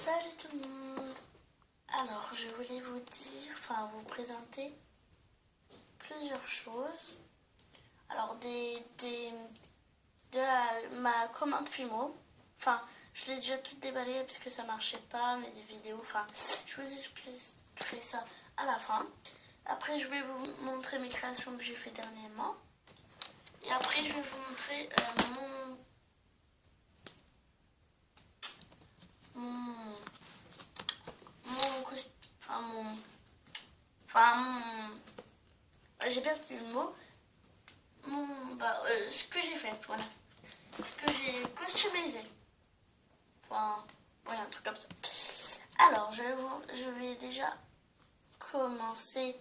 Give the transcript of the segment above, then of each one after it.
Salut tout le monde. Alors, je voulais vous dire, vous présenter plusieurs choses. Alors, ma commande Fimo. Je l'ai déjà tout déballé parce que ça marchait pas, mais des vidéos. Je vous expliquerai ça à la fin. Après, je vais vous montrer mes créations que j'ai fait dernièrement. Et après, je vais vous montrer j'ai perdu le mot. Ce que j'ai fait, voilà. Ce que j'ai customisé. Un truc comme ça. Alors, je vais déjà commencer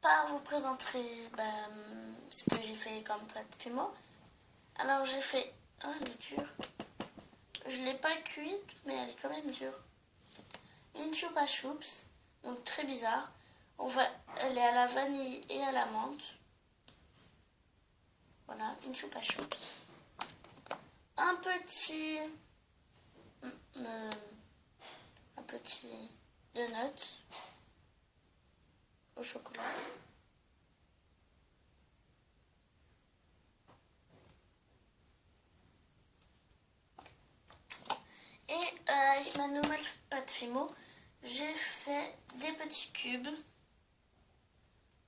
par vous présenter ce que j'ai fait comme pâte Fimo. Alors, j'ai fait... Oh, elle est dure. Je ne l'ai pas cuite, mais elle est quand même dure. Une chupa chups, donc très bizarre. Elle est à la vanille et à la menthe. Voilà, une chupa chups. Un petit donut au chocolat. Et avec ma nouvelle pâte Fimo, j'ai fait des petits cubes.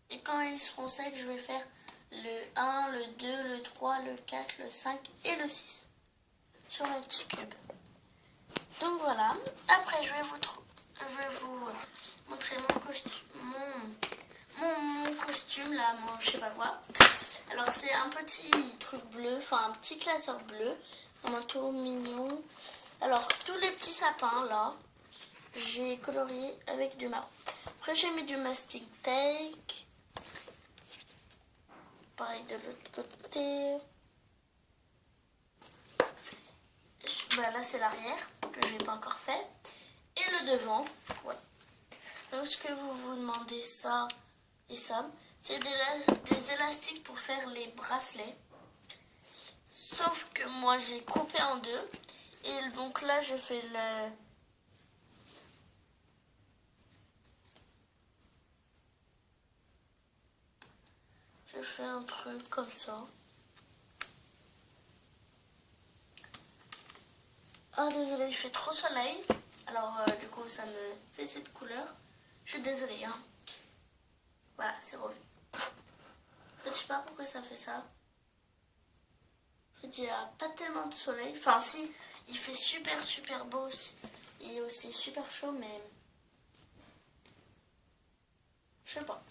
Et quand ils seront secs, je vais faire le 1, le 2, le 3, le 4, le 5 et le 6 sur mes petits cubes. Donc voilà. Après, je vais vous montrer mon costume là, je sais pas quoi. Alors c'est un petit truc bleu, un petit classeur bleu, vraiment tout mignon. Alors tous les petits sapins là, j'ai colorié avec du marron. Après j'ai mis du mastic tape. Pareil de l'autre côté. Là c'est l'arrière que je n'ai pas encore fait. Et le devant. Ouais. Donc ce que vous vous demandez ça et ça, c'est des élastiques pour faire les bracelets. Sauf que moi j'ai coupé en deux. Et donc là je fais un truc comme ça. Ah désolé, il fait trop soleil. Alors du coup ça me fait cette couleur. Je suis désolée. Hein. Voilà, c'est revenu. Je sais pas pourquoi ça fait ça. Il n'y a pas tellement de soleil. Si, il fait super beau. Il est aussi super chaud, mais je sais pas.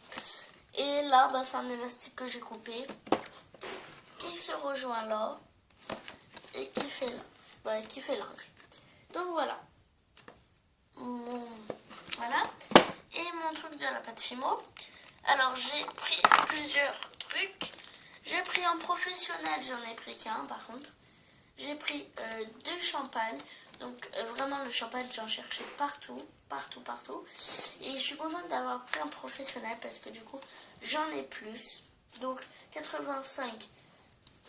Et là, c'est un élastique que j'ai coupé, qui se rejoint là et qui fait là, qui fait l'angle. Donc voilà. Voilà. Et mon truc de la pâte Fimo. Alors j'ai pris plusieurs trucs. J'ai pris en professionnel, j'en ai pris qu'un par contre. J'ai pris du champagne. Donc vraiment le champagne, j'en cherchais partout. Et je suis contente d'avoir pris en professionnel parce que du coup, j'en ai plus. Donc 85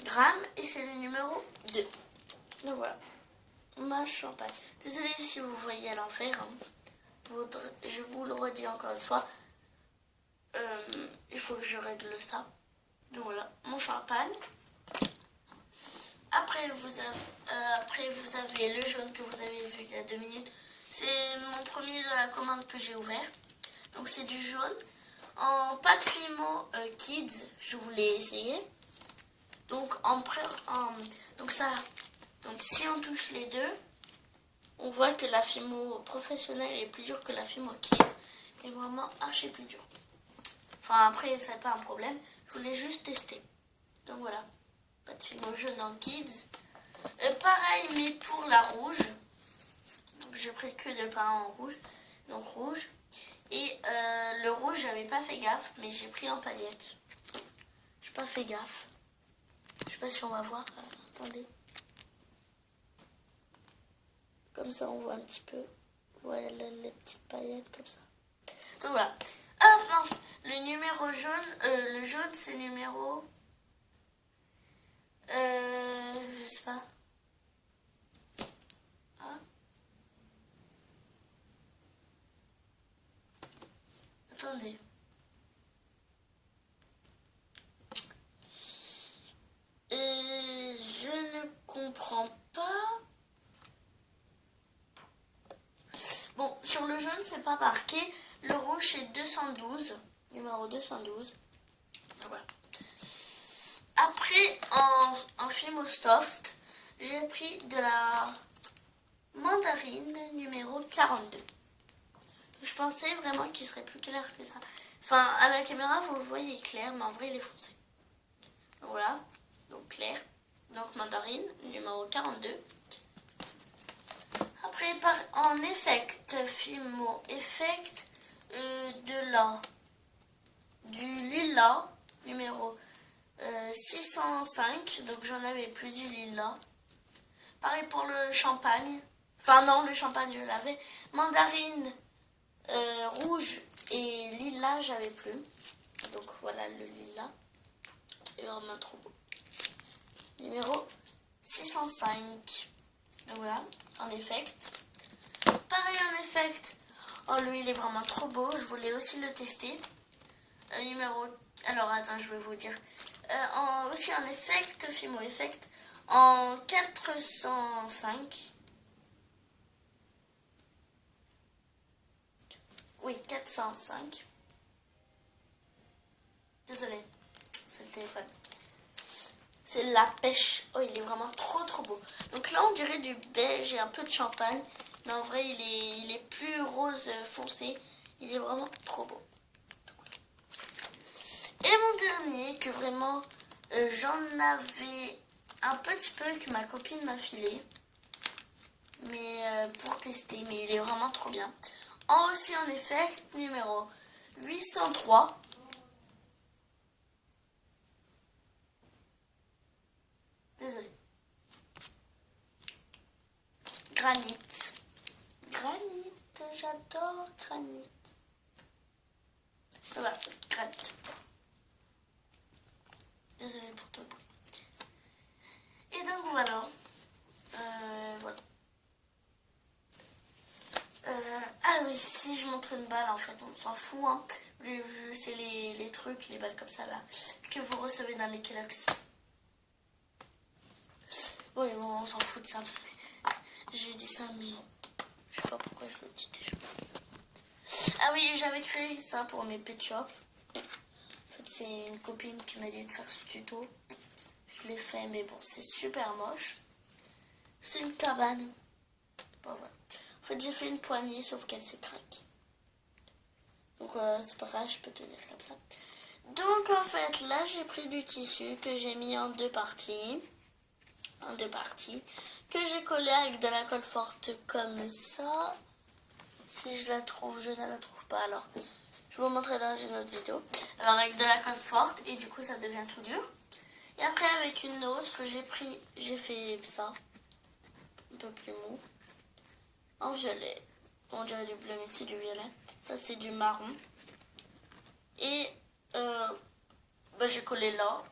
grammes et c'est le numéro 2. Donc voilà, ma champagne. Désolée si vous voyez à l'enfer. Hein. Je vous le redis encore une fois. Il faut que je règle ça. Donc voilà, mon champagne. Après vous avez le jaune que vous avez vu il y a 2 minutes. C'est mon premier de la commande que j'ai ouvert. Donc c'est du jaune. En pâte Fimo Kids, je voulais essayer. Donc si on touche les deux, on voit que la Fimo professionnelle est plus dure que la Fimo Kids. Et vraiment archi plus dure. Après, ça n'est pas un problème. Je voulais juste tester. Donc voilà. Pâte Fimo jaune en Kids. Pareil, mais pour la rouge. Donc j'ai pris que de pain en rouge. Donc rouge. Et le rouge, j'avais pas fait gaffe, mais j'ai pris en paillettes. J'ai pas fait gaffe. Je sais pas si on va voir. Attendez. Comme ça, on voit un petit peu. Voilà les petites paillettes comme ça. Donc voilà. Ah mince, le numéro jaune, le jaune c'est numéro... je sais pas. Ah. Attendez. Et je ne comprends pas. Bon, sur le jaune, c'est pas marqué. Le rouge, c'est 212. Numéro 212. Voilà. Après, en Fimo-Soft, j'ai pris de la mandarine numéro 42. Je pensais vraiment qu'il serait plus clair que ça. Enfin, à la caméra, vous le voyez clair, mais en vrai, il est foncé. Donc voilà, donc clair. Donc mandarine, numéro 42. Après, en effect, Fimo Effect, du lilas, numéro 605. Donc j'en avais plus du lilas. Pareil pour le champagne. Enfin non, le champagne, je l'avais. Mandarine rouge et lilas, j'avais plus. Donc voilà le lilas. Et vraiment trop beau. Numéro 605. Donc voilà, en effect. Pareil en effect. Oh, lui, il est vraiment trop beau. Je voulais aussi le tester. Alors, attends, je vais vous dire. Aussi en effect, Fimo Effect. En 405. Oui, 405. Désolée, c'est le téléphone. C'est la pêche. Oh, il est vraiment trop trop beau. Donc là, on dirait du beige et un peu de champagne. Mais en vrai, il est plus rose foncé. Il est vraiment trop beau. Et mon dernier, que vraiment, j'en avais un petit peu que ma copine m'a filé. Mais pour tester. Mais il est vraiment trop bien. Aussi en effect, numéro 803. Désolée. Granit. Granit, j'adore granit. Voilà, granit. Désolée pour tout le bruit. Et donc voilà. Voilà. Ah oui, si je montre une balle, en fait, on s'en fout. Hein. C'est les trucs, les balles comme ça, là, que vous recevez dans les Kellogg's. Oui, bon, on s'en fout de ça. J'ai dit ça, mais je sais pas pourquoi je le dis déjà. Ah oui, j'avais créé ça pour mes pet shops. En fait, c'est une copine qui m'a dit de faire ce tuto. Je l'ai fait, mais bon, c'est super moche. C'est une cabane. Bon, voilà. En fait, j'ai fait une poignée, sauf qu'elle s'est craquée. Donc, c'est pas grave, je peux tenir comme ça. Donc, en fait, là, j'ai pris du tissu que j'ai mis en deux parties. Que j'ai collé avec de la colle forte comme ça. Si je la trouve, je ne la trouve pas. Alors, je vous montrerai dans une autre vidéo. Alors, avec de la colle forte, et du coup, ça devient tout dur. Et après, avec une autre, j'ai fait ça. Un peu plus mou. En violet. On dirait du bleu, mais c'est du violet. Ça, c'est du marron. Et j'ai collé là.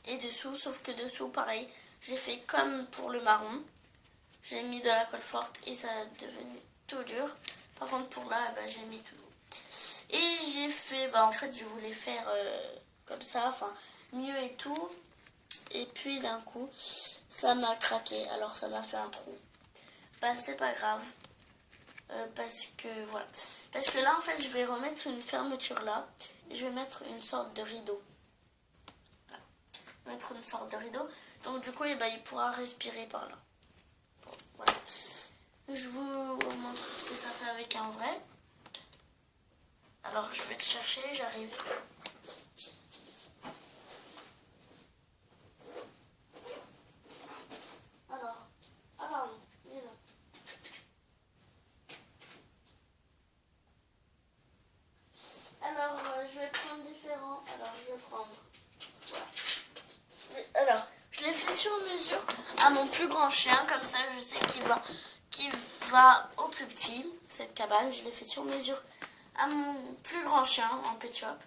Et dessous, sauf que dessous, pareil, j'ai fait comme pour le marron. J'ai mis de la colle forte et ça a devenu tout dur. Par contre, pour là, j'ai mis tout doux. Et j'ai fait, en fait, je voulais faire comme ça, enfin, mieux et tout. Et puis, d'un coup, ça m'a craqué. Alors, ça m'a fait un trou. C'est pas grave. Parce que, voilà. Parce que là, en fait, je vais remettre une fermeture là. Et je vais mettre une sorte de rideau. Mettre une sorte de rideau. Donc du coup, il pourra respirer par là. Bon, voilà. Je vous montre ce que ça fait avec un vrai. Alors, je vais le chercher, j'arrive. Alors, il est là. Alors, je vais prendre différents. Alors, je vais prendre... Voilà. Alors, je l'ai fait sur mesure à mon plus grand chien, comme ça je sais qu'il va au plus petit, cette cabane. Je l'ai fait sur mesure à mon plus grand chien en pet shop.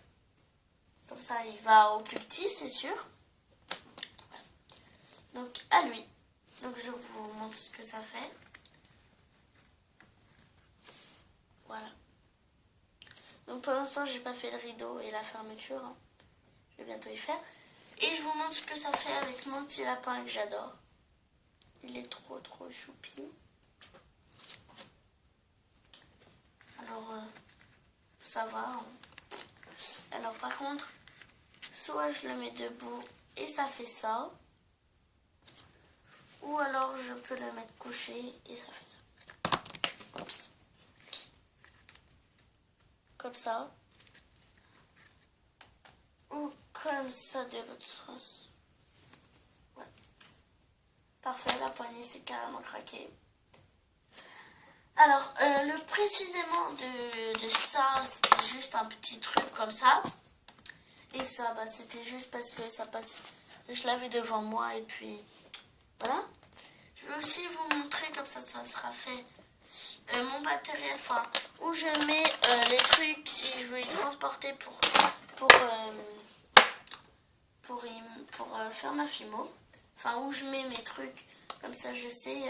Comme ça il va au plus petit, c'est sûr. Donc à lui. Donc je vous montre ce que ça fait. Voilà. Donc pour l'instant, j'ai pas fait le rideau et la fermeture. Hein. Je vais bientôt y faire. Et je vous montre ce que ça fait avec mon petit lapin que j'adore. Il est trop choupi. Alors, ça va. Hein. Alors par contre, soit je le mets debout et ça fait ça. Ou alors je peux le mettre couché et ça fait ça. Oups. Comme ça. Ou comme ça de l'autre sens. Ouais. Parfait, la poignée s'est carrément craquée. Alors, le précisément de ça, c'était juste un petit truc comme ça. Et ça, bah, c'était juste parce que ça passe. Je l'avais devant moi et puis voilà. Je vais aussi vous montrer comme ça sera fait mon matériel, enfin où je mets les trucs si je veux y transporter pour faire ma fimo. Enfin où je mets mes trucs, comme ça je sais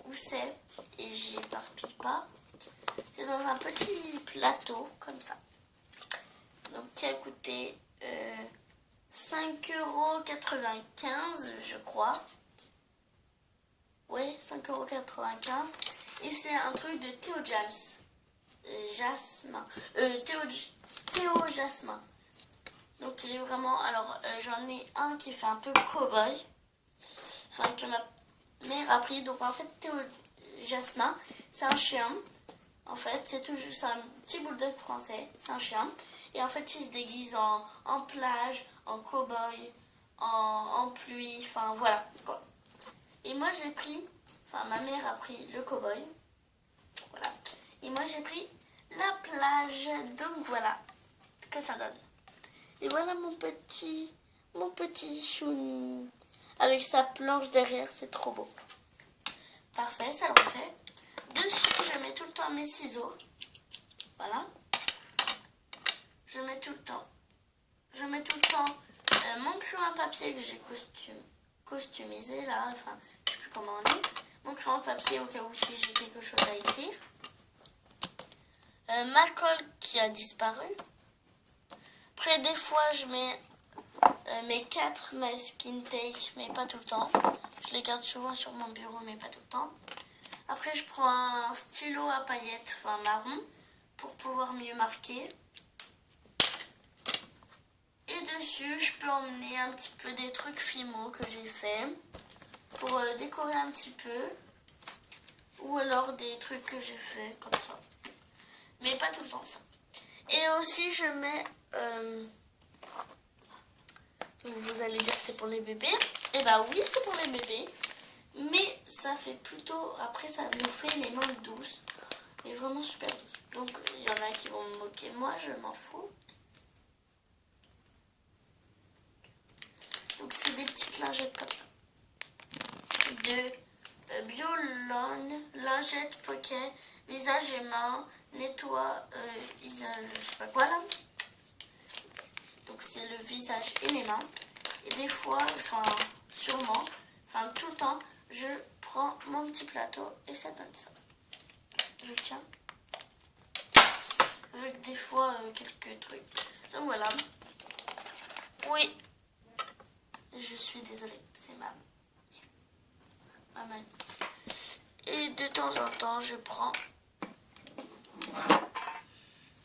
où c'est et j'y éparpille pas. C'est dans un petit plateau comme ça. Donc qui a coûté 5,95 €, je crois. Ouais, 5,95 €. Et c'est un truc de Théo Jasmin. Théo Jasmin. Donc il est vraiment... Alors j'en ai un qui fait un peu cow-boy. Enfin que ma mère a pris. Donc en fait Théo Jasmin, c'est un chien. En fait c'est tout juste un petit bulldog français. C'est un chien. Et en fait il se déguise en plage, en cow-boy, en pluie. Enfin voilà quoi. Et moi j'ai pris, enfin ma mère a pris le cow-boy, voilà. Et moi j'ai pris la plage, donc voilà ce que ça donne. Et voilà mon petit chouni, avec sa planche derrière, c'est trop beau. Parfait, ça le refait. Dessus je mets tout le temps mes ciseaux, voilà. Je mets tout le temps mon crayon à papier que j'ai customisé là, enfin je sais plus comment on dit, mon crayon papier au cas où si j'ai quelque chose à écrire, ma colle qui a disparu. Après des fois je mets mes 4 masking tape mais pas tout le temps, je les garde souvent sur mon bureau mais pas tout le temps. Après je prends un stylo à paillettes, enfin marron, pour pouvoir mieux marquer. Et dessus, je peux emmener un petit peu des trucs Fimo que j'ai fait pour décorer un petit peu. Ou alors des trucs que j'ai fait comme ça. Mais pas tout le temps ça. Et aussi, je mets... vous allez dire que c'est pour les bébés. Et bah oui, c'est pour les bébés. Mais ça fait plutôt... Après, ça nous fait les mains douces. Mais vraiment super douces. Donc, il y en a qui vont me moquer. Moi, je m'en fous. Donc c'est des petites lingettes comme ça. De Biolone, lingette pocket, visage et mains, nettoie, je sais pas quoi là. Donc c'est le visage et les mains. Et des fois, enfin sûrement, enfin tout le temps, je prends mon petit plateau et ça donne ça. Je tiens. Avec des fois quelques trucs. Donc voilà. Oui. Je suis désolée, c'est ma mamie. Et de temps en temps, je prends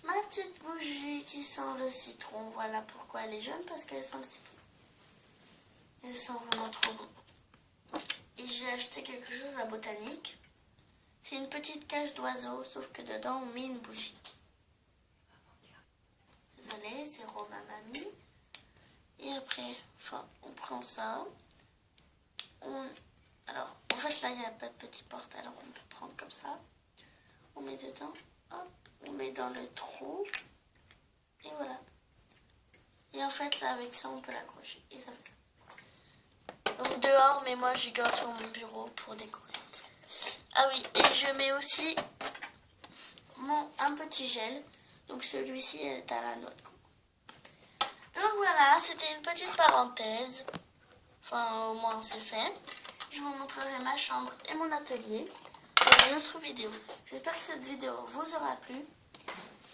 ma petite bougie qui sent le citron. Voilà pourquoi elle est jaune, parce qu'elle sent le citron. Elle sent vraiment trop bon. Et j'ai acheté quelque chose à Botanique. C'est une petite cage d'oiseaux, sauf que dedans, on met une bougie. Désolée, c'est Roma Mamie. Et après, enfin, on prend ça. Alors, en fait, là, il n'y a pas de petit porte, alors on peut prendre comme ça. On met dedans, hop, on met dans le trou. Et voilà. Et en fait, là, avec ça, on peut l'accrocher. Et ça fait ça. Donc, dehors, mais moi, j'y garde sur mon bureau pour décorer. Ah oui, et je mets aussi un petit gel. Donc, celui-ci est à la noix de coco. Donc, voilà, c'était une petite parenthèse. Enfin, au moins, c'est fait. Je vous montrerai ma chambre et mon atelier dans une autre vidéo. J'espère que cette vidéo vous aura plu.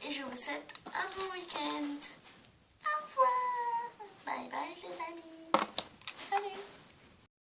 et je vous souhaite un bon week-end. Au revoir. Bye bye les amis.